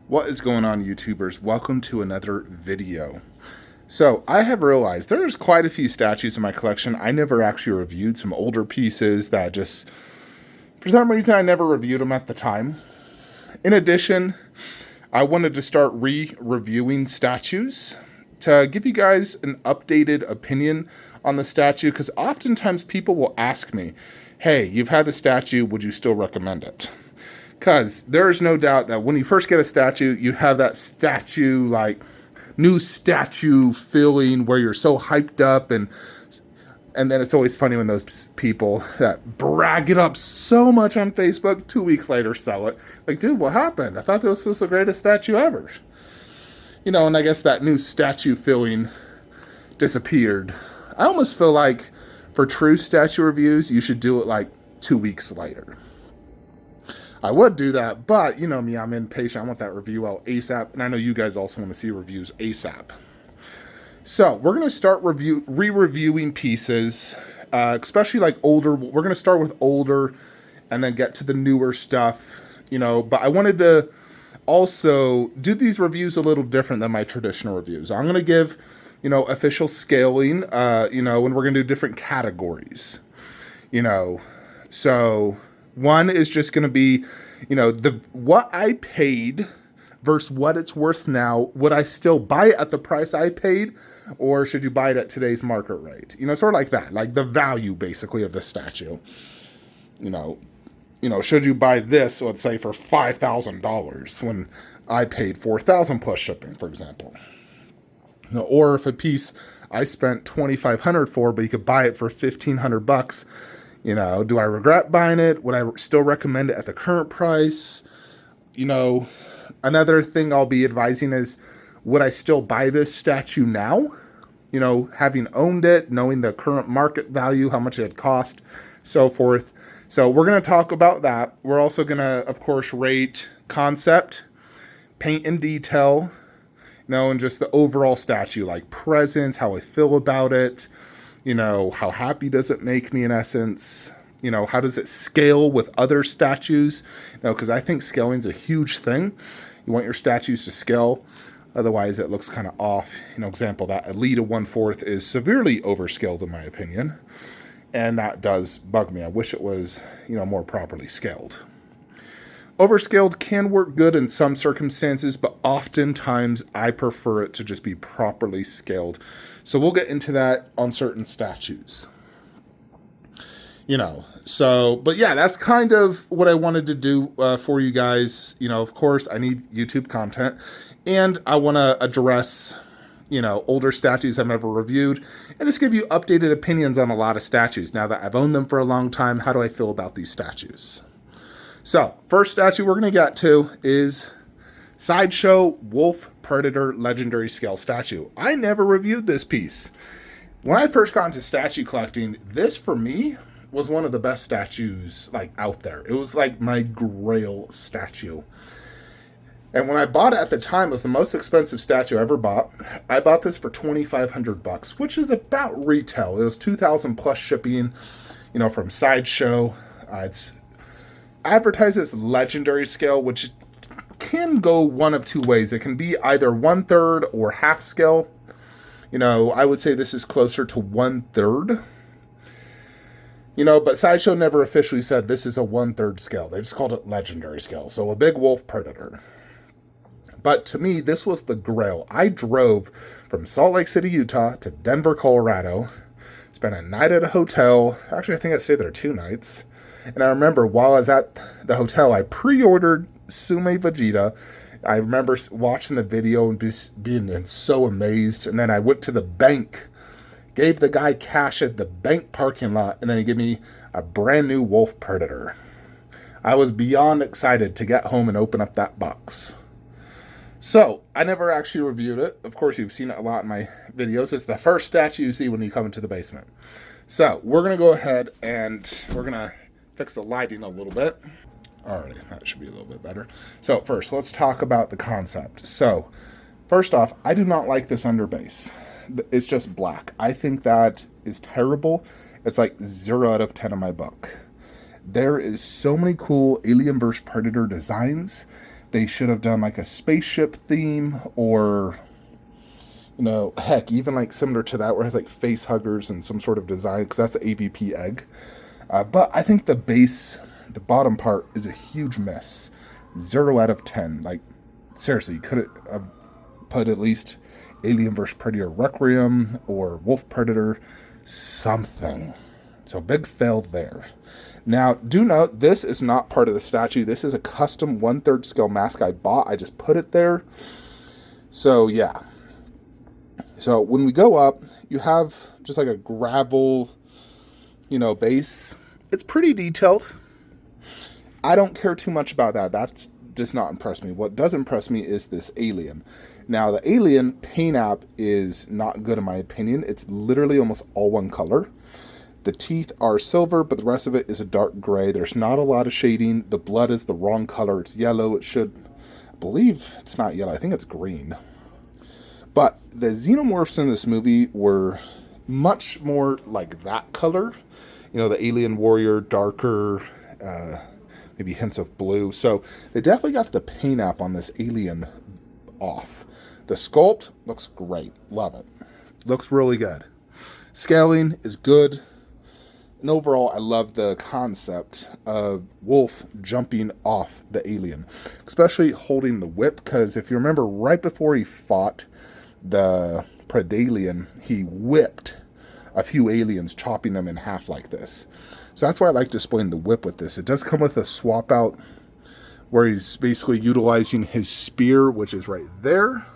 What is going on, YouTubers? Welcome to another video. So I have realized there's quite a few statues in my collection I never actually reviewed. Some older pieces that just, for some reason, I never reviewed them at the time. In addition, I wanted to start re-reviewing statues to give you guys an updated opinion on the statue, because oftentimes people will ask me, hey, you've had the statue, would you still recommend it? Because there is no doubt that when you first get a statue, you have that statue, like, new statue feeling where you're so hyped up, and then it's always funny when those people that brag it up so much on Facebook 2 weeks later sell it. Like, dude, what happened? I thought this was the greatest statue ever. You know, and I guess that new statue feeling disappeared. I almost feel like for true statue reviews, you should do it like 2 weeks later. I would do that, but you know me, I'm impatient. I want that review out ASAP, and I know you guys also want to see reviews ASAP. So we're going to start re-reviewing pieces, especially like older. We're going to start with older and then get to the newer stuff, you know, but I wanted to also do these reviews a little different than my traditional reviews. I'm going to give, you know, official scaling, you know, and we're going to do different categories, you know, so one is just going to be, you know, what I paid versus what it's worth now. Would I still buy it at the price I paid, or should you buy it at today's market rate? You know, sort of like that, like the value basically of the statue. You know, should you buy this, let's say, for $5,000 when I paid $4,000 plus shipping, for example? You know, or if a piece I spent $2,500 for, but you could buy it for $1,500. You know, do I regret buying it? Would I still recommend it at the current price? You know, another thing I'll be advising is, would I still buy this statue now? You know, having owned it, knowing the current market value, how much it cost, so forth. So we're going to talk about that. We're also going to, of course, rate concept, paint and detail, you know, and just the overall statue, like presence, how I feel about it. You know, how happy does it make me in essence? You know, how does it scale with other statues? You know, because I think scaling is a huge thing. You want your statues to scale. Otherwise, it looks kind of off. You know, example, that Alita 1/4 is severely overscaled in my opinion. And that does bug me. I wish it was, you know, more properly scaled. Overscaled can work good in some circumstances, but oftentimes I prefer it to just be properly scaled. So we'll get into that on certain statues. You know, so, but yeah, that's kind of what I wanted to do for you guys. You know, of course, I need YouTube content, and I want to address, you know, older statues I've never reviewed, and just give you updated opinions on a lot of statues. Now that I've owned them for a long time, how do I feel about these statues? So, first statue we're going to get to is Sideshow Wolf Predator Legendary Scale Statue. I never reviewed this piece. When I first got into statue collecting, this for me was one of the best statues like out there. It was like my grail statue. And when I bought it at the time, it was the most expensive statue I ever bought. I bought this for $2,500, which is about retail. It was $2,000 plus shipping, you know, from Sideshow. It's advertised as legendary scale, which can go one of two ways. It can be either 1/3 or half scale. You know, I would say this is closer to 1/3. You know, but Sideshow never officially said this is a 1/3 scale. They just called it legendary scale. So a big wolf predator. But to me, this was the grail. I drove from Salt Lake City, Utah to Denver, Colorado. Spent a night at a hotel. Actually, I think I stayed there 2 nights. And I remember while I was at the hotel, I pre-ordered Sume Vegeta. I remember watching the video and just being so amazed. And then I went to the bank, gave the guy cash at the bank parking lot, and then he gave me a brand new Wolf Predator. I was beyond excited to get home and open up that box. So, I never actually reviewed it. Of course, you've seen it a lot in my videos. It's the first statue you see when you come into the basement. So, we're going to go ahead and we're going to fix the lighting a little bit. Alright, that should be a little bit better. So first, let's talk about the concept. So, first off, I do not like this underbase. It's just black. I think that is terrible. It's like 0 out of 10 in my book. There is so many cool Alien vs. Predator designs, They should have done like a spaceship theme, or, you know, heck, even like similar to that where it has like face huggers and some sort of design, because that's an AVP egg. But I think the base, the bottom part, is a huge miss. 0 out of 10. Like, seriously, you could have put at least Alien vs. Predator Requiem or Wolf Predator, something. So big fail there. Now, do note, this is not part of the statue. This is a custom 1/3 scale mask I bought. I just put it there. So, yeah. So, when we go up, you have just like a gravel, you know, base. It's pretty detailed. I don't care too much about that. That does not impress me. What does impress me is this alien. Now, the alien paint app is not good in my opinion. It's literally almost all one color. The teeth are silver, but the rest of it is a dark gray. There's not a lot of shading. The blood is the wrong color. It's yellow. It should, I believe it's not yellow. I think it's green. But the xenomorphs in this movie were much more like that color. You know, the alien warrior, darker, maybe hints of blue. So they definitely got the paint app on this alien off. The sculpt looks great. Love it. Looks really good. Scaling is good. And overall, I love the concept of Wolf jumping off the alien, especially holding the whip, because if you remember, right before he fought the Predalien, he whipped a few aliens, chopping them in half like this. So that's why I like displaying the whip with this. It does come with a swap out where he's basically utilizing his spear, which is right there.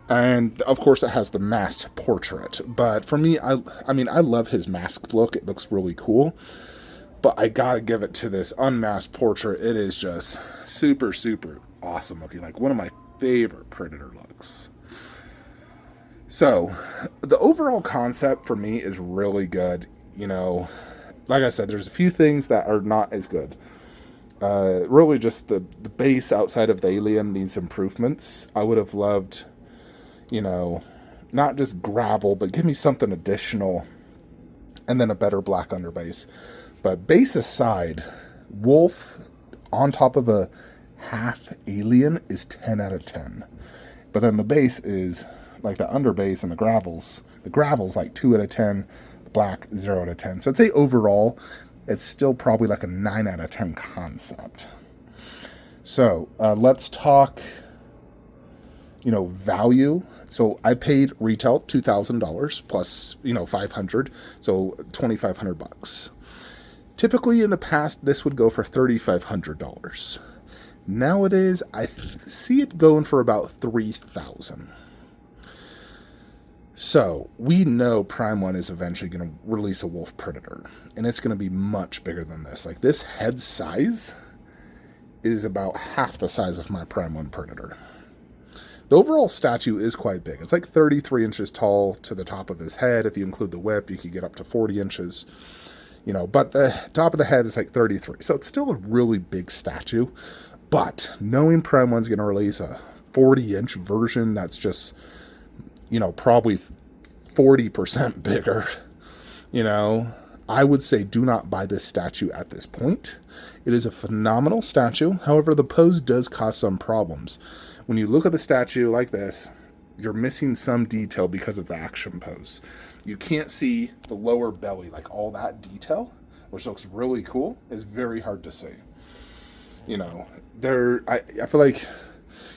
And of course it has the masked portrait. But for me, I mean, I love his masked look. It looks really cool. But I gotta give it to this unmasked portrait. It is just super, super awesome looking. Like one of my favorite Predator looks. So, the overall concept for me is really good. You know, like I said, there's a few things that are not as good. Really just the base outside of the alien needs improvements. I would have loved, you know, not just gravel, but give me something additional. And then a better black underbase. But base aside, Wolf on top of a half alien is 10 out of 10. But then the base is like the underbase and the gravel's like 2 out of 10, the black 0 out of 10. So I'd say overall, it's still probably like a 9 out of 10 concept. So let's talk, you know, value. So I paid retail $2,000 plus, you know, $500, so $2,500. Typically in the past, this would go for $3,500. Nowadays, I see it going for about $3,000. So we know Prime 1 is eventually going to release a Wolf Predator, and it's going to be much bigger than this. Like this head size is about half the size of my Prime 1 Predator. The overall statue is quite big. It's like 33 inches tall to the top of his head. If you include the whip, you could get up to 40 inches. You know, but the top of the head is like 33. So it's still a really big statue. But knowing Prime 1's going to release a 40-inch version that's just, you know, probably 40% bigger, you know, I would say do not buy this statue at this point. It is a phenomenal statue. However, the pose does cause some problems. When you look at the statue like this, you're missing some detail because of the action pose. You can't see the lower belly, like all that detail, which looks really cool, is very hard to see. You know, I feel like, you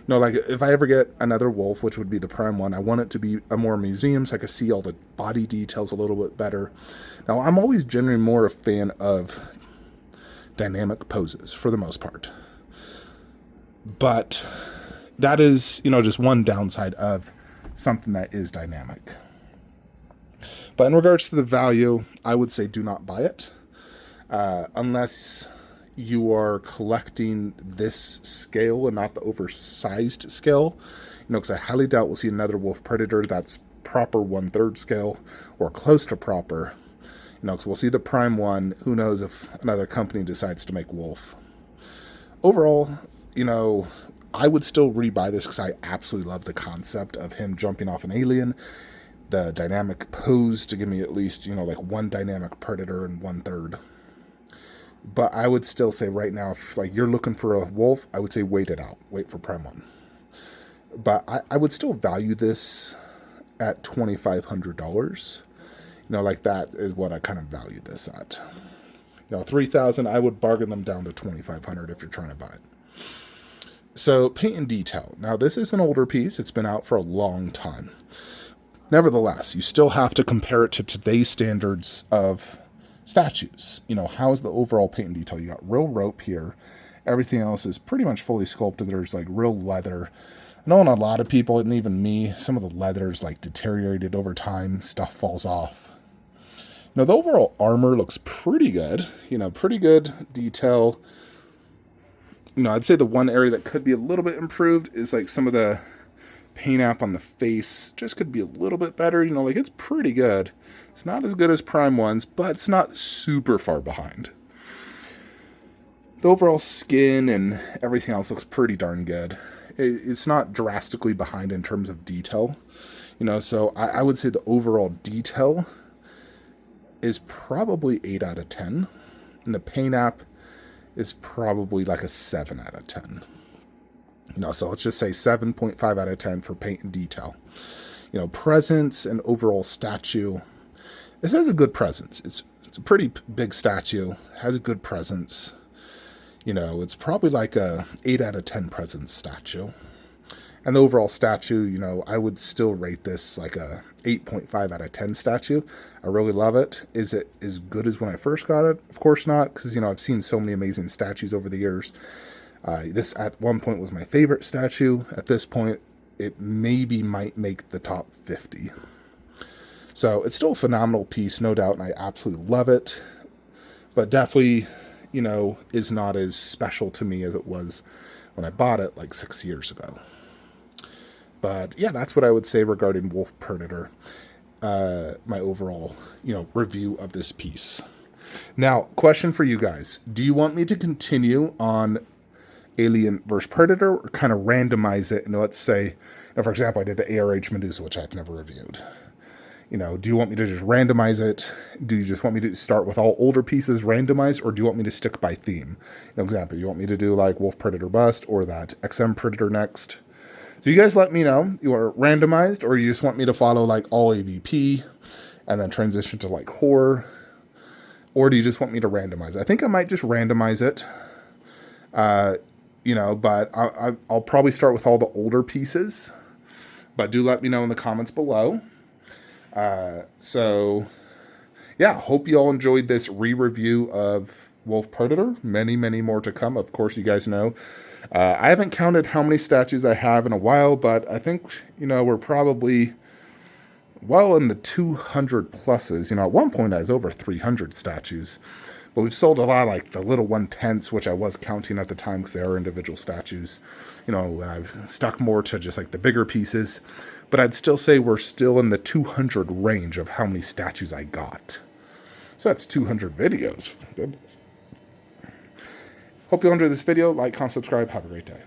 know, like if I ever get another Wolf, which would be the Prime 1, I want it to be a more museum so I can see all the body details a little bit better. Now, I'm always generally more a fan of dynamic poses for the most part. But that is, you know, just one downside of something that is dynamic. But in regards to the value, I would say do not buy it. Unless you are collecting this scale and not the oversized scale. You know, because I highly doubt we'll see another Wolf Predator that's proper 1/3 scale or close to proper. You know, because we'll see the Prime 1. Who knows if another company decides to make Wolf. Overall, you know, I would still rebuy this because I absolutely love the concept of him jumping off an alien. The dynamic pose to give me at least, you know, like one dynamic Predator and 1/3. But I would still say right now, if like you're looking for a wolf, I would say wait it out. Wait for Prime 1. But I would still value this at $2,500. Like that is what I kind of value this at. $3,000, I would bargain them down to $2,500 if you're trying to buy it. So paint and detail. Now this is an older piece. It's been out for a long time. Nevertheless, you still have to compare it to today's standards of statues. How's the overall paint and detail? You got real rope here. Everything else is pretty much fully sculpted. There's like real leather. I know on a lot of people, and even me, some of the leather's like deteriorated over time. Stuff falls off. The overall armor looks pretty good. Pretty good detail. I'd say the one area that could be a little bit improved is like some of the paint app on the face just could be a little bit better. Like it's pretty good. It's not as good as Prime 1's, but it's not super far behind. The overall skin and everything else looks pretty darn good. It's not drastically behind in terms of detail. So I would say the overall detail is probably 8 out of 10. And the paint app is probably like a 7 out of 10. So let's just say 7.5 out of 10 for paint and detail. Presence and overall statue. This has a good presence. It's a pretty big statue. It has a good presence. It's probably like a 8 out of 10 presence statue. And the overall statue, I would still rate this like a 8.5 out of 10 statue. I really love it. Is it as good as when I first got it? Of course not, because, I've seen so many amazing statues over the years. This at one point was my favorite statue. At this point, it might make the top 50. So it's still a phenomenal piece, no doubt, and I absolutely love it. But definitely, is not as special to me as it was when I bought it like 6 years ago. But yeah, that's what I would say regarding Wolf Predator. My overall, review of this piece. Now, question for you guys. Do you want me to continue on Alien vs. Predator or kind of randomize it? And let's say, for example, I did the ARH Medusa, which I've never reviewed. Do you want me to just randomize it? Do you just want me to start with all older pieces randomized, or do you want me to stick by theme? Example, you want me to do like Wolf Predator Bust or that XM Predator next? So you guys let me know. You are randomized, or you just want me to follow like all AVP and then transition to like horror, or do you just want me to randomize? I think I might just randomize it. But I'll probably start with all the older pieces. But do let me know in the comments below. So yeah, hope you all enjoyed this re-review of Wolf Predator. Many, many more to come. Of course, you guys know. I haven't counted how many statues I have in a while, but I think, we're probably well in the 200 pluses. At one point I was over 300 statues, but we've sold a lot of like the little 1/10s, which I was counting at the time because they are individual statues, and I've stuck more to just like the bigger pieces, but I'd still say we're still in the 200 range of how many statues I got. So that's 200 videos. Goodness. Hope you enjoyed this video. Like, comment, subscribe. Have a great day.